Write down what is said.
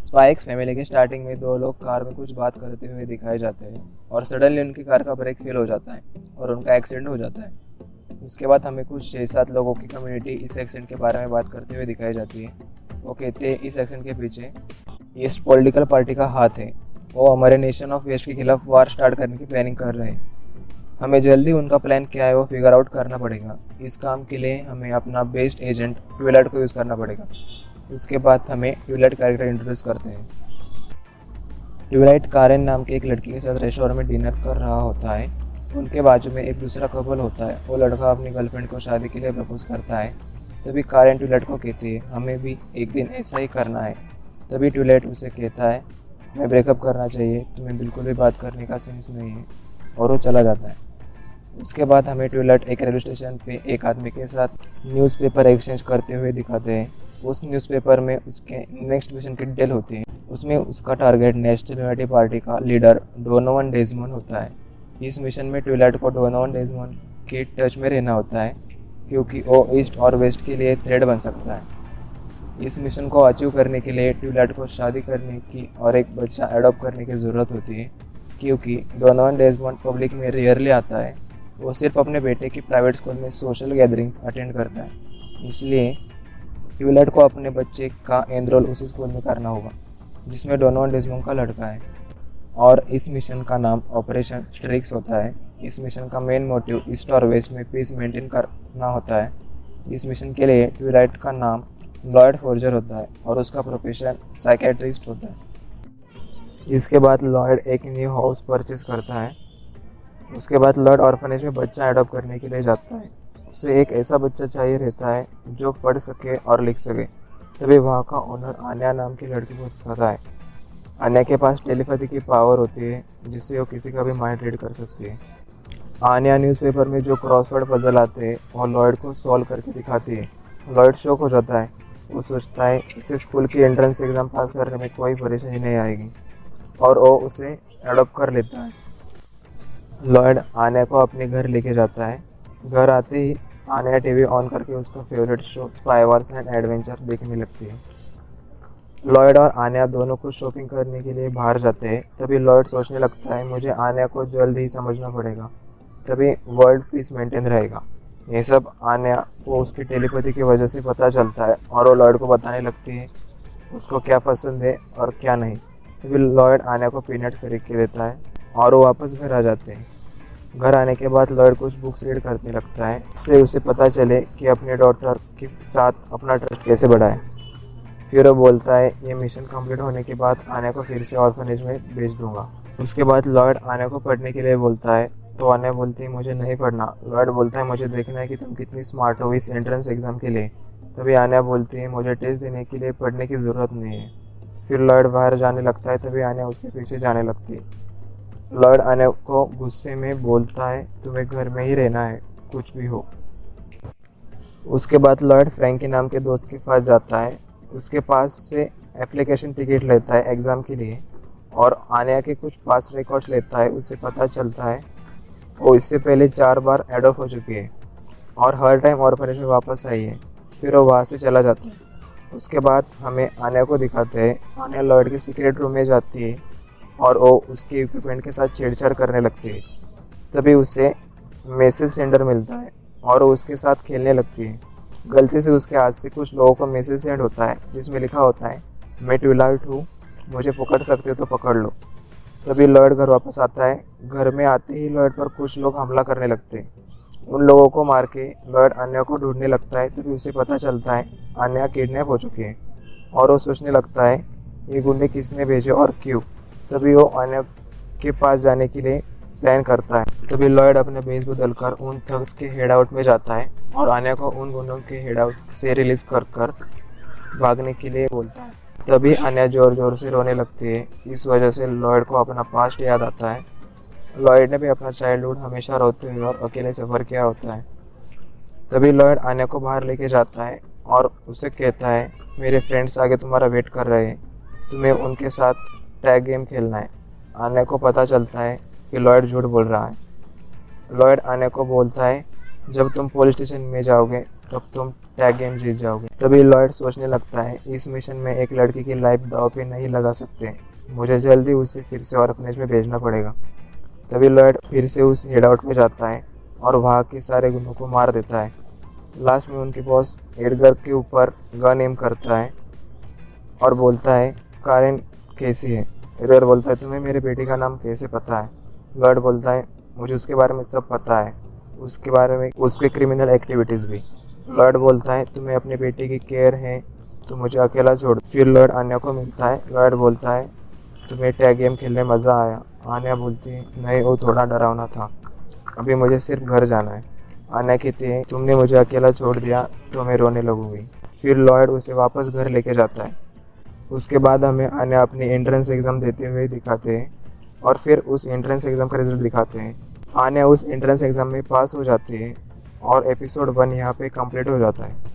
Spy x Family के starting में दो लोग कार में कुछ बात करते हुए दिखाए जाते हैं और सडनली उनकी कार का ब्रेक फेल हो जाता है और उनका एक्सीडेंट हो जाता है। उसके बाद हमें कुछ 6-7 लोगों की कम्युनिटी इस एक्सीडेंट के बारे में बात करते हुए दिखाई जाती है। वो कहते हैं इस एक्सीडेंट के पीछे ईस्ट पॉलिटिकल पार्टी का हाथ है। वो हमारे नेशन ऑफ वेस्ट के खिलाफ वार स्टार्ट करने की प्लानिंग कर रहे हैं। हमें जल्दी उनका प्लान क्या है वो फिगर आउट करना पड़ेगा। इस काम के लिए हमें अपना बेस्ट एजेंट ट्विलाइट को यूज़ करना पड़ेगा। उसके बाद हमें ट्विलाइट कैरेक्टर इंट्रोड्यूस करते हैं। ट्विलाइट कारेन नाम के एक लड़की के साथ रेस्टोरेंट में डिनर कर रहा होता है। उनके बाजू में एक दूसरा कपल होता है। वो लड़का अपनी गर्लफ्रेंड को शादी के लिए प्रपोज करता है। तभी कारेन ट्विलाइट को कहती है हमें भी एक दिन ऐसा ही करना है। तभी ट्विलाइट उसे कहता है हमें ब्रेकअप करना चाहिए, तुम्हें बिल्कुल भी बात करने का सेंस नहीं है, और वो चला जाता है। उसके बाद हमें ट्विलाइट एक रेलवे स्टेशन पे एक आदमी के साथ न्यूज़पेपर एक्सचेंज करते हुए दिखाते हैं। उस न्यूज़पेपर में उसके नेक्स्ट मिशन की डिटेल होती है। उसमें उसका टारगेट नेशनल यूनिटी पार्टी का लीडर डोनोवन डेज़मंड होता है। इस मिशन में ट्विलाइट को डोनोवन डेज़मंड के टच में रहना होता है क्योंकि वो ईस्ट और वेस्ट के लिए थ्रेट बन सकता है। इस मिशन को अचीव करने के लिए ट्विलाइट को शादी करने की और एक बच्चा एडॉप्ट करने की ज़रूरत होती है क्योंकि डोनोवन डेज़मंड पब्लिक में रेयरली आता है। वो सिर्फ अपने बेटे की प्राइवेट स्कूल में सोशल गैदरिंग्स अटेंड करता है। इसलिए ट्विलाइट को अपने बच्चे का एनरोल उसी स्कूल में करना होगा जिसमें डोनोवन डेज़मंड का लड़का है। और इस मिशन का नाम ऑपरेशन स्ट्रिक्स होता है। इस मिशन का मेन मोटिव ईस्ट और वेस्ट में पीस मेंटेन करना होता है। इस मिशन के लिए ट्विलाइट का नाम लॉयड फोर्जर होता है और उसका प्रोफेशन साइकेट्रिस्ट होता है। इसके बाद लॉयड एक न्यू हाउस परचेज करता है। उसके बाद लॉयड ऑर्फनेज में बच्चा एडॉप्ट करने के लिए जाता है। उसे एक ऐसा बच्चा चाहिए रहता है जो पढ़ सके और लिख सके। तभी वहाँ का ओनर आन्या नाम की लड़की को दिखाता है। आन्या के पास टेलीपैथी की पावर होती है जिससे वो किसी का भी माइंड रीड कर सकती है। आन्या न्यूज़पेपर में जो क्रॉसवर्ड पजल आते हैं वो लॉयड को सॉल्व करके दिखाती है। लॉयड शॉक हो जाता है। वो सोचता है इसे स्कूल की एंट्रेंस एग्ज़ाम पास करने में कोई परेशानी नहीं आएगी और वो उसे एडॉप्ट कर लेता है। लॉयड आन्या को अपने घर लेके जाता है। घर आते ही आन्या टीवी ऑन करके उसका favourite show spy wars and adventure देखने लगती है। लॉयड और आन्या दोनों को शॉपिंग करने के लिए बाहर जाते हैं। तभी लॉयड सोचने लगता है मुझे आन्या को जल्द ही समझना पड़ेगा, तभी वर्ल्ड पीस मेंटेन रहेगा। ये सब आन्या को उसकी टेलीपैथी की वजह से पता चलता है और वो लॉयड को बताने लगती है उसको क्या पसंद है और क्या नहीं। तभी लॉयड आन्या को पीनट्स खरीद के देता है और वो वापस घर आ जाते हैं। घर आने के बाद लॉयड कुछ बुक्स रीड करने लगता है इससे उसे पता चले कि अपने डॉटर के साथ अपना ट्रस्ट कैसे बढ़ाए। फिर वो बोलता है ये मिशन कंप्लीट होने के बाद आन्या को फिर से ऑर्फनेज में भेज दूंगा। उसके बाद लॉयड आन्या को पढ़ने के लिए बोलता है तो आन्या बोलती है मुझे नहीं पढ़ना। लॉयड बोलता है मुझे देखना है कि तुम कितनी स्मार्ट हो इस एंट्रेंस एग्ज़ाम के लिए। तभी आन्या बोलती है मुझे टेस्ट देने के लिए पढ़ने की ज़रूरत नहीं है। फिर लॉयड बाहर जाने लगता है तभी आन्या उसके पीछे जाने लगती है। लॉयड आन्या को गुस्से में बोलता है तुम्हें घर में ही रहना है कुछ भी हो। उसके बाद लॉयड फ्रैंकी नाम के दोस्त के पास जाता है। उसके पास से एप्लीकेशन टिकट लेता है एग्ज़ाम के लिए और आन्या के कुछ पास रिकॉर्ड्स लेता है। उसे पता चलता है वो इससे पहले 4 बार एडॉप्ट हो चुकी है और हर टाइम ऑर्फनेज में वापस आई है। फिर वो वहाँ से चला जाता है। उसके बाद हमें आन्या को दिखाते हैं। आन्या लॉयड के सीक्रेट रूम में जाती है और वो उसके इक्विपमेंट के साथ छेड़छाड़ करने लगती है। तभी उसे मैसेज सेंडर मिलता है और वो उसके साथ खेलने लगती है। गलती से उसके हाथ से कुछ लोगों को मैसेज सेंड होता है जिसमें लिखा होता है मैं ट्विलाइट हूँ, मुझे पकड़ सकते हो तो पकड़ लो। तभी लॉयड घर वापस आता है। घर में आते ही लॉयड पर कुछ लोग हमला करने लगते हैं। उन लोगों को मार के लॉयड आन्या को ढूंढने लगता है। तभी उसे पता चलता है आन्या किडनैप हो चुकी है और वो सोचने लगता है ये गुंडे किसने भेजे और क्यों। तभी वो आन्या के पास जाने के लिए प्लान करता है। तभी लॉयड अपने भेस बदलकर उन थग्स के हेड आउट में जाता है और आन्या को उन गुंडों के हेड आउट से रिलीज कर भागने के लिए बोलता है। तभी आन्या जोर जोर से रोने लगती है। इस वजह से लॉयड को अपना पास्ट याद आता है। लॉयड ने भी अपना चाइल्डहुड हमेशा रोते हुए और अकेले सफ़र किया होता है। तभी लॉयड आन्या को बाहर लेके जाता है और उसे कहता है मेरे फ्रेंड्स आगे तुम्हारा वेट कर रहे हैं, तुम्हें उनके साथ टैग गेम खेलना है। आन्या को पता चलता है कि लॉयड झूठ बोल रहा है। लॉयड आन्या को बोलता है जब तुम पुलिस स्टेशन में जाओगे तब तुम टैग गेम जीत जाओगे। तभी लॉयड सोचने लगता है, इस मिशन में एक लड़की की लाइफ दांव पे नहीं लगा सकते, मुझे जल्दी उसे फिर से ऑर्फनेज में भेजना पड़ेगा। तभी लॉयड फिर से उस हिड आउट में जाता है और वहाँ के सारे गुंडों को मार देता है। लास्ट में उनके बॉस एडगर के ऊपर गन एम करता है और बोलता है, कारेन कैसी है? एडगर बोलता है, तुम्हें मेरे बेटे का नाम कैसे पता है? लॉयड बोलता है, मुझे उसके बारे में सब पता है, उसके बारे में उसके क्रिमिनल एक्टिविटीज़ भी। लॉयड बोलता है, तुम्हें अपने बेटे की केयर है तो मुझे अकेला छोड़। फिर लॉयड आन्या को मिलता है। लॉयड बोलता है, तुम्हें टैग गेम खेलने मज़ा आया? आन्या बोलती है, नहीं, वो थोड़ा डरावना था, अभी मुझे सिर्फ घर जाना है। आन्या कहती है, तुमने मुझे अकेला छोड़ दिया तो मैं रोने लगूंगी। फिर लॉयड उसे वापस घर लेके जाता है। उसके बाद हमें आन्या अपनी एंट्रेंस एग्ज़ाम देते हुए दिखाते हैं और फिर उस एंट्रेंस एग्ज़ाम का रिजल्ट दिखाते हैं। आन्या उस एंट्रेंस एग्ज़ाम में पास हो जाती है और एपिसोड 1 यहाँ पे कंप्लीट हो जाता है।